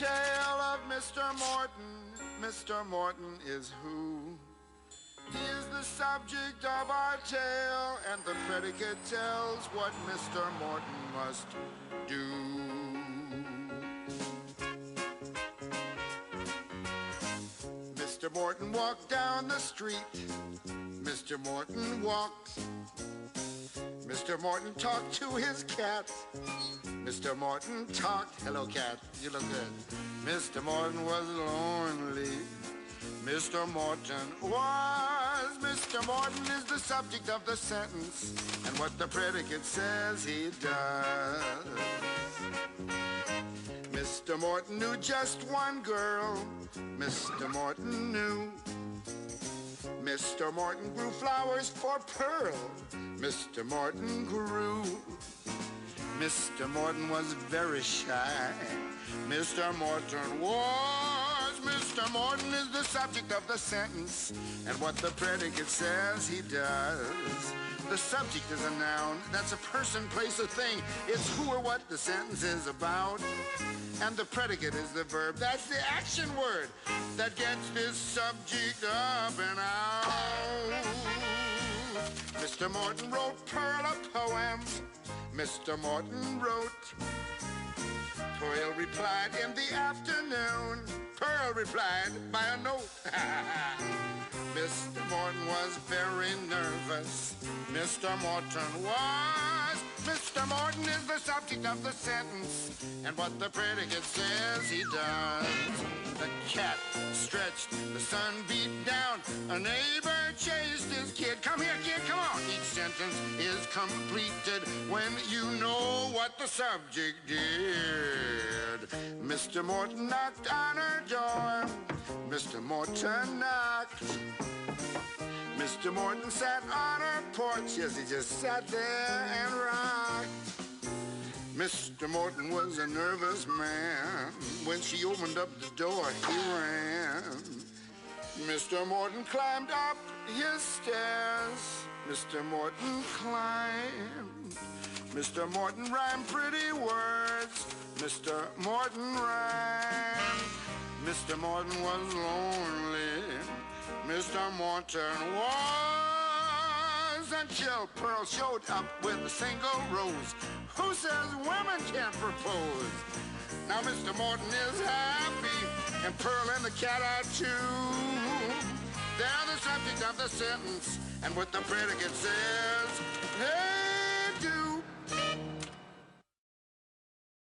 tale of Mr. Morton. Mr. Morton is who? He is the subject of our tale, and the predicate tells what Mr. Morton must do. Mr. Morton walked down the street. Mr. Morton walked. Mr. Morton talked to his cat. Mr. Morton talked. Hello, cat. You look good. Mr. Morton was lonely. Mr. Morton was. Mr. Morton is the subject of the sentence, and what the predicate says he does. Mr. Morton knew just one girl. Mr. Morton knew. Mr. Morton grew flowers for Pearl. Mr. Morton grew. Mr. Morton was very shy. Mr. Morton was. Mr. Morton is the subject of the sentence, and what the predicate says he does. The subject is a noun. That's a person, place, or thing. It's who or what the sentence is about. And the predicate is the verb. That's the action word that gets this subject up and out. Mr. Morton wrote Pearl a poem. Mr. Morton wrote. Pearl replied in the afternoon. Pearl replied by a note. Mr. Morton was very nervous. Mr. Morton was. Mr. Morton is the subject of the sentence, and what the predicate says he does. The cat stretched, the sun beat down, a neighbor chased his kid. Come here, kid, come on. Each sentence is completed when you know what the subject did. Mr. Morton knocked on her door. Mr. Morton knocked. Mr. Morton sat on her porch. Yes, he just sat there and rocked. Mr. Morton was a nervous man. When she opened up the door, he ran. Mr. Morton climbed up his stairs. Mr. Morton climbed. Mr. Morton rhymed pretty words. Mr. Morton rhymed. Mr. Morton was lonely. Mr. Morton was, until Pearl showed up with a single rose. Who says women can't propose? Now Mr. Morton is happy, and Pearl and the cat are too. They're the subject of the sentence, and what the predicate says, hey!